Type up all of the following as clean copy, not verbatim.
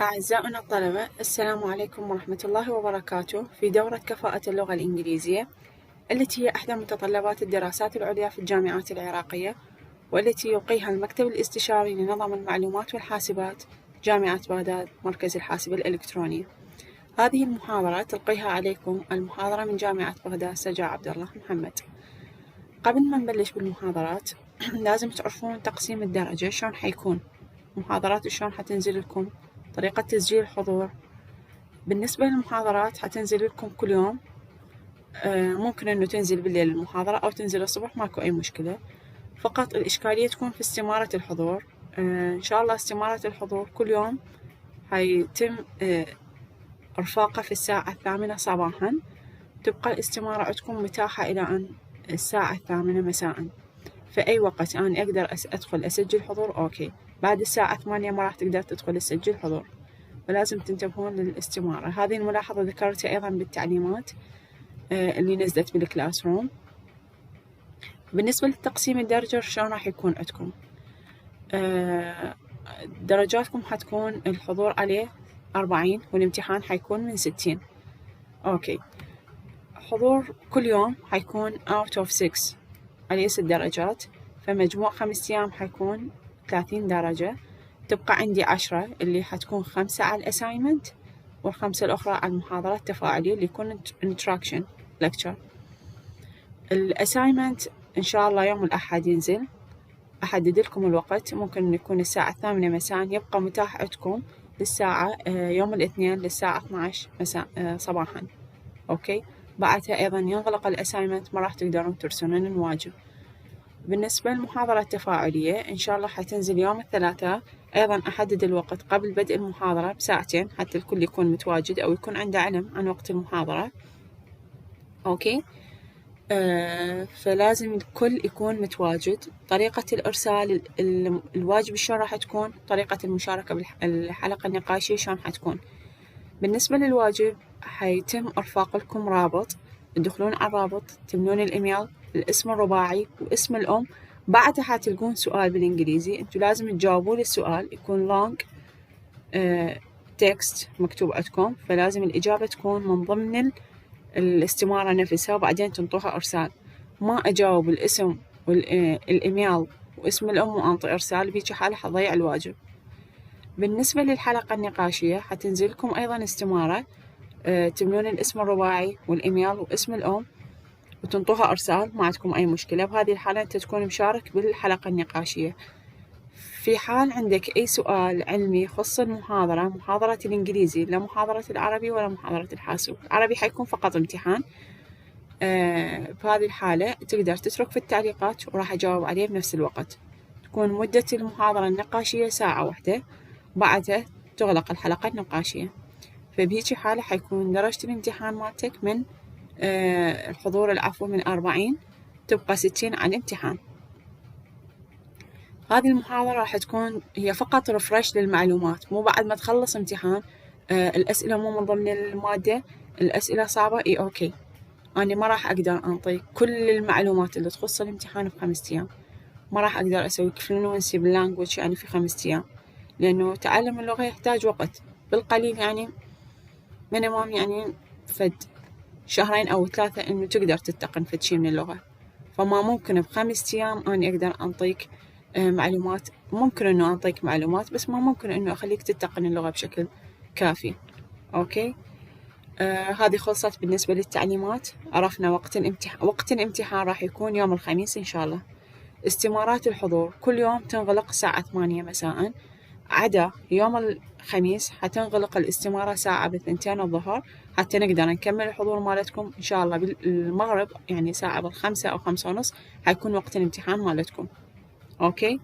أعزائنا الطلبة، السلام عليكم ورحمة الله وبركاته. في دورة كفاءة اللغة الإنجليزية التي هي إحدى متطلبات الدراسات العليا في الجامعات العراقية، والتي يلقيها المكتب الاستشاري لنظم المعلومات والحاسبات جامعة بغداد مركز الحاسب الإلكتروني. هذه المحاضرة تلقيها عليكم المحاضرة من جامعة بغداد سجاع عبد الله محمد. قبل ما نبلش بالمحاضرات لازم تعرفون تقسيم الدرجة شلون حيكون، محاضرات شلون حتنزل لكم، طريقة تسجيل الحضور. بالنسبة للمحاضرات حتنزل لكم كل يوم، ممكن إنه تنزل بالليل المحاضرة أو تنزل الصبح، ماكو أي مشكلة. فقط الإشكالية تكون في استمارة الحضور. إن شاء الله استمارة الحضور كل يوم حيتم إرفاقها في الساعة 8 صباحا. تبقى الاستمارة عندكم متاحة إلى أن الساعة 8 مساء. في أي وقت أنا أقدر أدخل أسجل حضور أوكي، بعد الساعة 8 ما راح تقدر تدخل تسجل حضور، ولازم تنتبهون للاستمارة. هذه الملاحظة ذكرتها أيضا بالتعليمات اللي نزلت بالكلاس روم. بالنسبة للتقسيم الدرجة شلون راح يكون عندكم؟ درجاتكم حتكون الحضور عليه 40 والامتحان حيكون من 60. أوكي، حضور كل يوم حيكون out of 6 عليه 6 درجات، فمجموع 5 أيام حيكون 30 درجة. تبقى عندي 10 اللي حتكون 5 على الأسايمنت، والخمسة الأخرى على المحاضرات التفاعلية اللي يكون interaction lecture. الأسايمنت إن شاء الله يوم الأحد ينزل، أحدد لكم الوقت، ممكن يكون الساعة 8 مساء، يبقى متاح عندكم للساعة يوم الاثنين للساعة 12 مساء صباحا. أوكي، بعدها أيضا ينغلق الأسايمنت، ما راح تقدرون ترسلون الواجب. بالنسبة للمحاضرة التفاعلية إن شاء الله حتنزل يوم الثلاثاء، أيضا أحدد الوقت قبل بدء المحاضرة بساعتين حتى الكل يكون متواجد أو يكون عنده علم عن وقت المحاضرة. أوكي، فلازم الكل يكون متواجد. طريقة الإرسال الواجب شلون راح تكون، طريقة المشاركة بالحلقة النقاشية شلون حتكون. بالنسبة للواجب حيتم إرفاق لكم رابط، تدخلون على الرابط، تملون الإيميل، الاسم الرباعي واسم الأم، بعدها حتلقون سؤال بالإنجليزي، أنتوا لازم تجاوبون السؤال، يكون لونج تكست مكتوب عندكم، فلازم الإجابة تكون من ضمن الاستمارة نفسها، وبعدين تنطوها إرسال. ما أجاوب الاسم والإيميل واسم الأم وأنطي إرسال، بهيجي حالة حضيع الواجب. بالنسبة للحلقة النقاشية حتنزل لكم أيضا استمارة، تملون الاسم الرباعي والإيميل واسم الأم وتنطوها إرسال، ما عندكم أي مشكلة. بهذه الحالة أنت تكون مشارك بالحلقة النقاشية. في حال عندك أي سؤال علمي يخص المحاضرة، محاضرة الإنجليزي، لا محاضرة العربي ولا محاضرة الحاسوب، العربي حيكون فقط امتحان، بهذه الحالة تقدر تترك في التعليقات وراح أجاوب عليه بنفس الوقت. تكون مدة المحاضرة النقاشية ساعة واحدة، بعدها تغلق الحلقة النقاشية. فبهيجي حالة حيكون درجة الامتحان مالتك من الحضور العفو من 40 تبقى 60 على الامتحان. هذه المحاضرة راح تكون هي فقط رفرش للمعلومات، مو بعد ما تخلص امتحان. الأسئلة مو من ضمن المادة، الأسئلة صعبة أوكي، أنا ما راح أقدر أنطي كل المعلومات اللي تخص الامتحان ب5 أيام، ما راح أقدر أسوي فلوينسي باللانجوج يعني في 5 أيام، لأنه تعلم اللغة يحتاج وقت بالقليل، يعني مينيموم يعني فد 2 أو 3 إنه تقدر تتقن فد شي من اللغة. فما ممكن ب5 أيام أنا أقدر أنطيك معلومات. ممكن إنه أنطيك معلومات، بس ما ممكن إنه أخليك تتقن اللغة بشكل كافي. أوكي، هذه خلصت بالنسبة للتعليمات. عرفنا وقت الامتحان راح يكون يوم الخميس إن شاء الله. استمارات الحضور كل يوم تنغلق الساعة 8 مساء، عدا يوم الخميس حتنغلق الاستمارة ساعة ب2 الظهر، حتى نقدر نكمل الحضور مالتكم إن شاء الله بالمغرب، يعني ساعة 5 أو 5:30 حيكون وقت الامتحان مالتكم. أوكي،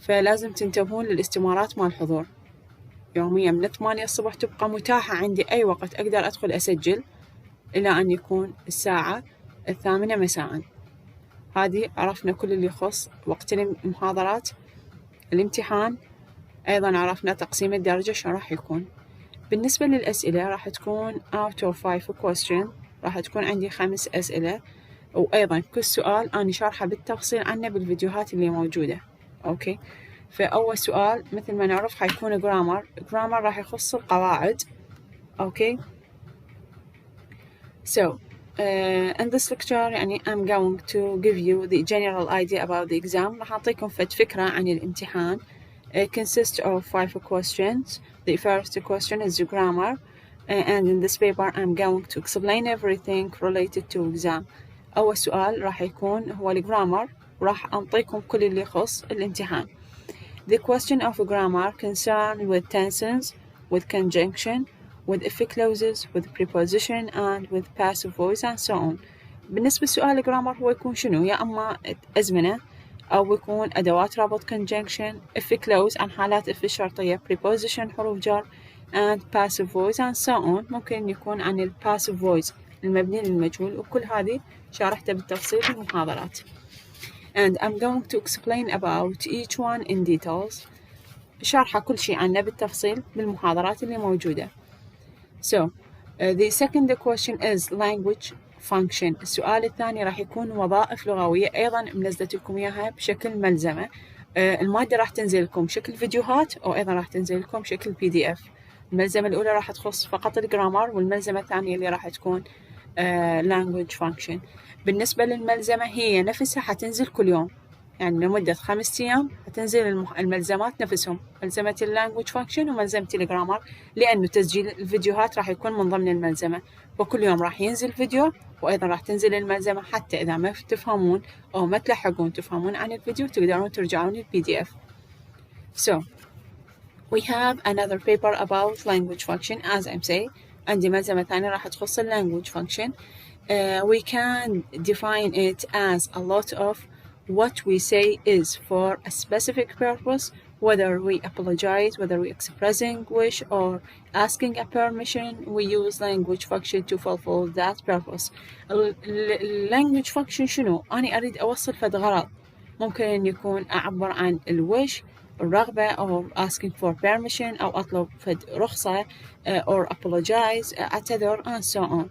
فلازم تنتبهون للاستمارات مال الحضور يوميا من 8 الصبح، تبقى متاحة عندي أي وقت أقدر أدخل أسجل إلى أن يكون الساعة 8 مساء. هذه عرفنا كل اللي يخص وقت المحاضرات. الامتحان أيضا عرفنا تقسيم الدرجة شو راح يكون. بالنسبة للأسئلة راح تكون out of 5 question، راح تكون عندي 5 أسئلة، وأيضا كل سؤال أنا شارحة بالتفصيل عنه بالفيديوهات اللي موجودة. أوكي، فأول سؤال مثل ما نعرف حيكون grammar راح يخص القواعد. okay. So in this lecture يعني I'm going to give you the general idea about the exam. راح أعطيكم فكرة عن الامتحان. It consists of 5 questions. The first question is grammar, and in this paper I'm going to explain everything related to exam. أول سؤال راح يكون هو الجرامر، راح أعطيكم كل اللي يخص الامتحان. The question of grammar concerned with tenses, with conjunction, with if clauses, with preposition, and with passive voice and so on. بالنسبة لسؤال الجرامر هو يكون شنو؟ يا أما أزمنة أو يكون أدوات رابط conjunction، if clause عن حالات if الشرطية، preposition حروف جر، and passive voice and so on. ممكن يكون عن ال passive voice المبني للمجهول، وكل هذه شارحتها بالتفصيل في المحاضرات. And I'm going to explain about each one in details. شارحة كل شيء عنه بالتفصيل بالمحاضرات اللي موجودة. So the second question is language function. السؤال الثاني راح يكون وظائف لغوية، أيضا منزلت لكم إياها بشكل ملزمة. المادة راح تنزل لكم شكل فيديوهات، أو أيضا راح تنزل لكم شكل PDF. الملزمة الأولى راح تخص فقط الجرامر، والملزمة الثانية اللي راح تكون language function. بالنسبة للملزمة هي نفسها حتنزل كل يوم، يعني لمدة 5 أيام حتنزل الملزمات نفسهم، ملزمة اللانجوج فانكشن وملزمة الجرامر، لأنه تسجيل الفيديوهات راح يكون من ضمن الملزمة، وكل يوم راح ينزل فيديو وأيضا راح تنزل الملزمة، حتى إذا ما تفهمون أو ما تلحقون تفهمون عن الفيديو تقدرون ترجعون الPDF. So we have another paper about language function as I'm saying. عندي ملزمة ثانية راح تخص language function. We can define it as a lot of what we say is for a specific purpose, whether we apologize, whether we expressing wish or asking a permission, we use language function to fulfill that purpose. language function شنو؟ أنا أريد أوصل فد غرض، ممكن أن يكون أعبر عن الوش، الرغبة، or asking for permission، أو أطلب فد رخصة، or apologize، أعتذر، and so on.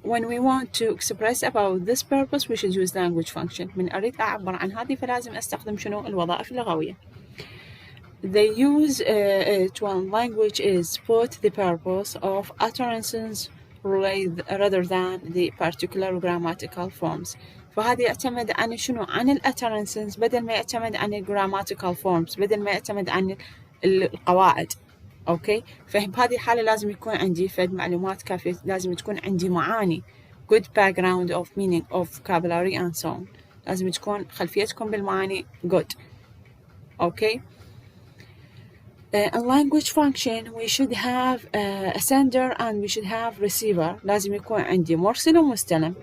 When we want to express about this purpose we should use language function. من أريد أعبر عن هذه فلازم أستخدم شنو؟ الوظائف اللغوية. They use it when language is both the purpose of utterances rather than the particular grammatical forms. فهذا يعتمد عن شنو؟ عن الutterances بدل ما يعتمد عن الgrammatical forms، بدل ما يعتمد عن القواعد. اوكي، فبهذه الحالة لازم يكون عندي فد معلومات كافية، لازم تكون عندي معاني good background of meaning of vocabulary and so on. لازم تكون خلفيتكم بالمعاني good. اوكي. A language function we should have a sender and we should have receiver. لازم يكون عندي مرسل ومستلم.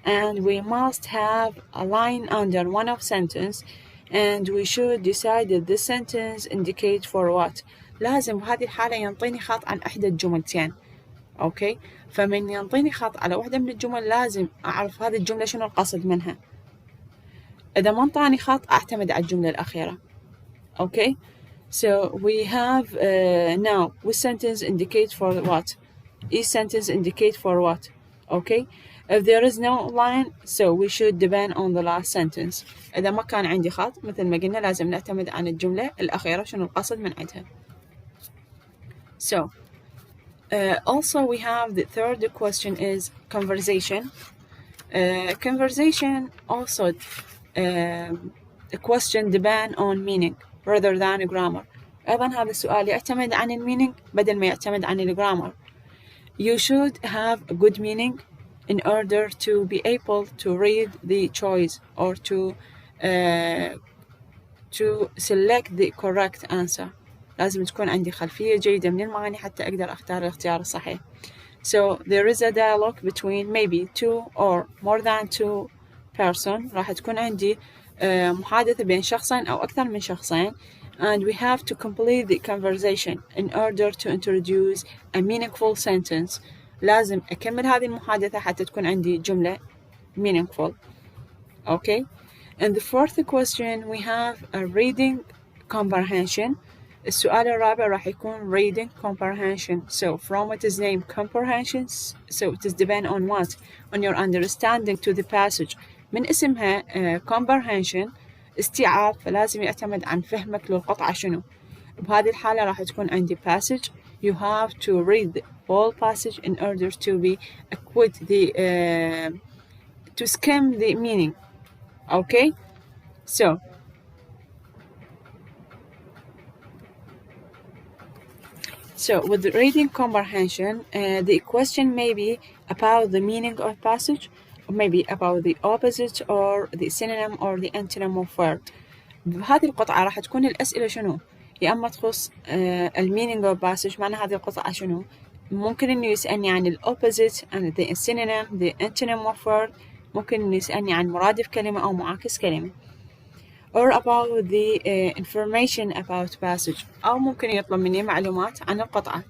And we must have a line under one of sentence and we should decide that this sentence indicate for what. لازم بهذه الحالة ينطيني خط عن إحدى الجملتين. أوكي، فمن ينطيني خط على واحدة من الجمل لازم أعرف هذه الجملة شنو القصد منها. إذا ما انطاني خط أعتمد على الجملة الأخيرة. أوكي. So we have now which sentence indicate for what? Each sentence indicate for what? Okay. If there is no line, so we should depend on the last sentence. إذا ما كان عندي خط مثل ما قلنا لازم نعتمد عن الجملة الأخيرة شنو القصد من عندها. So also we have the third question is conversation. Conversation also a question depend on meaning rather than grammar. أيضا هذا السؤال يعتمد عن المينينج بدل ما يعتمد عن الجرامر. You should have a good meaning in order to be able to read the choice or to select the correct answer. لازم تكون عندي خلفية جيدة من المعاني حتى أقدر أختار الاختيار الصحيح. So there is a dialogue between maybe 2 or more than 2 person. راح تكون عندي محادثة بين شخصين أو أكثر من شخصين. And we have to complete the conversation in order to introduce a meaningful sentence. لازم أكمل هذه المحادثة حتى تكون عندي جملة meaningful. Okay. And the fourth question we have a reading comprehension. السؤال الرابع راح يكون reading comprehension. So from what is named comprehension, so it is depend on what? On your understanding to the passage. من اسمها comprehension استيعاب، فلازم يعتمد عن فهمك للقطعة شنو. بهذه الحالة راح تكون عندي passage. You have to read the whole passage in order to be acquit the to skim the meaning. Okay, so with the reading comprehension, the question may be about the meaning of passage, or maybe about the opposite or the synonym or the antonym of word. بهذه القطعة راح تكون الأسئلة شنو؟ يا أما تخص المينينج أوف باسج، معنى هذه القطعة شنو؟ ممكن إنه يسألني عن الأوبوزيت عن the synonym the antonym of word، ممكن إنه يسألني عن مرادف كلمة أو معاكس كلمة، or about the information about passage، أو ممكن يطلب مني معلومات عن القطعة.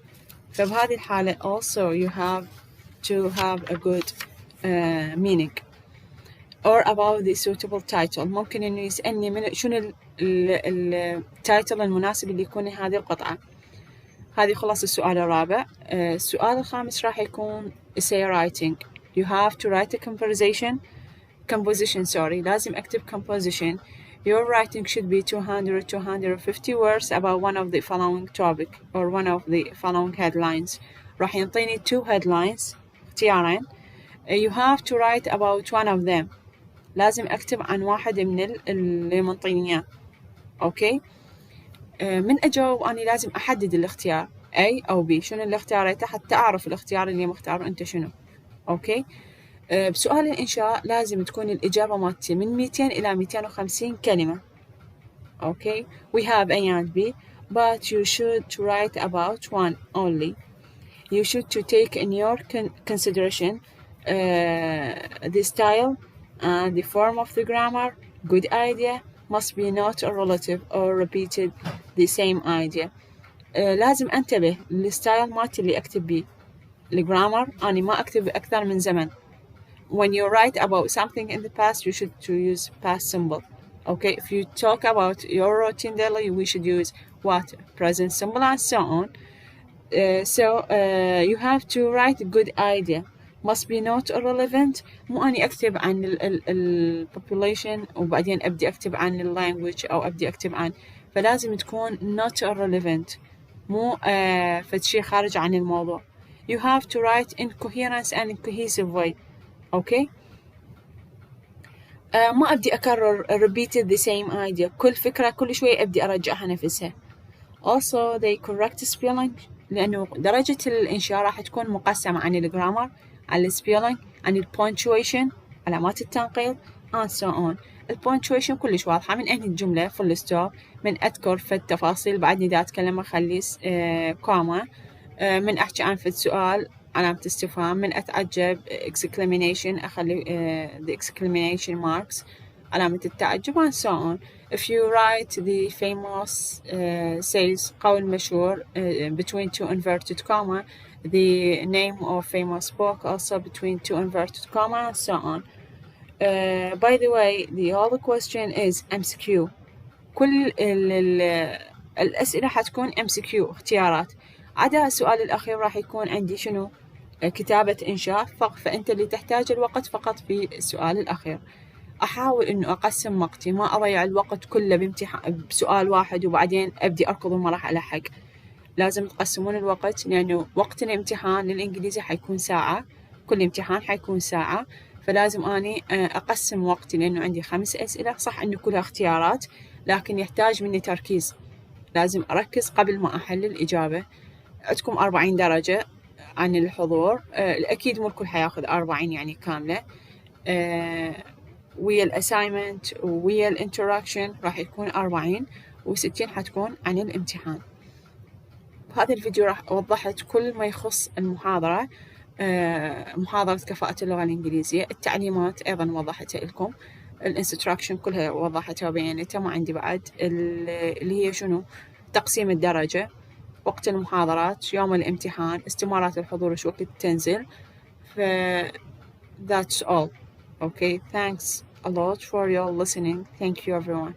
فبهذه الحالة also you have to have a good meaning. or about the suitable title، ممكن إنه يسألني من شنو التايتل المناسب اللي يكون هذه القطعة. هذه خلاص السؤال الرابع. السؤال الخامس راح يكون essay writing. You have to write a composition لازم أكتب composition. Your writing should be 200-250 words about one of the following topic or one of the following headlines. راح ينطيني 2 headlines اختيارين. You have to write about one of them. لازم أكتب عن واحد من اللي منطيني إياه. أوكي. من أجاوب أنا لازم أحدد الاختيار A أو B، شنو اللي اختاريته حتى أعرف الاختيار اللي مختاره أنت شنو. أوكي. بسؤال الإنشاء لازم تكون الإجابة مالتي من 200 إلى 250 كلمة. أوكي. We have A and B, but you should write about one only. You should to take in your consideration the style and the form of the grammar. Good idea must be not a relative or repeated the same idea. لازم انتبه للستايل مالتي اللي اكتب بيه. الجرامر أنا ما اكتب أكثر من زمن. When you write about something in the past, you should to use past simple. Okay, if you talk about your routine daily, we should use what? Present simple and so on. You have to write a good idea. Must be not irrelevant. مو أني أكتب عن ال population وبعدين أبدي أكتب عن ال language أو أبدي أكتب عن، فلازم تكون not irrelevant، مو فشي خارج عن الموضوع. You have to write in coherence and in cohesive way. Okay. ما أبدي أكرر repeated the same idea، كل فكرة كل شوي أبدي أرجعها نفسها. Also the correct spelling، لأنه درجة الإنشاء راح تكون مقسمة عن الجرامر، عن السبيلينج، عن البونكتويشن علامات التنقيط and so on. البونكتويشن كلش واضحة، من أنهي الجملة full stop، من أذكر في التفاصيل بعدني دا أتكلم أخلي كوما، من أحكي عن في السؤال علامة استفهام، من أتعجب exclamation أخلي the exclamation marks علامة التعجب and so on. If you write the famous says قول مشهور between two inverted comma, the name of famous book also between two inverted comma and so on. By the way, the other question is MCQ. كل الأسئلة حتكون MCQ اختيارات، عدا السؤال الأخير راح يكون عندي شنو؟ كتابة إنشاء، فأنت اللي تحتاج الوقت فقط في السؤال الأخير. أحاول إنه أقسم وقتي، ما أضيع الوقت كله بسؤال واحد وبعدين أبدي أركض وما راح ألحق. لازم تقسمون الوقت، لأنه وقت الامتحان للإنجليزي حيكون ساعة، كل امتحان حيكون ساعة، فلازم أني أقسم وقتي، لأنه عندي 5 أسئلة، صح إنه كلها اختيارات لكن يحتاج مني تركيز، لازم أركز قبل ما أحل الإجابة. عندكم 40 درجة عن الحضور، أكيد مو الكل حياخذ 40 يعني كاملة، ويا الأسايمنت ويا الانتراكشن راح يكون 40 و60 حتكون عن الامتحان. بهذا الفيديو راح وضحت كل ما يخص المحاضرة، محاضرة كفاءة اللغة الإنجليزية. التعليمات أيضا وضحتها لكم، الانستراكشن كلها وضحتها وبينتها. ما عندي بعد اللي هي شنو؟ تقسيم الدرجة، وقت المحاضرات، يوم الامتحان، استمارات الحضور وش وقت تنزل. That's all. Okay, thanks a lot for your listening. Thank you everyone.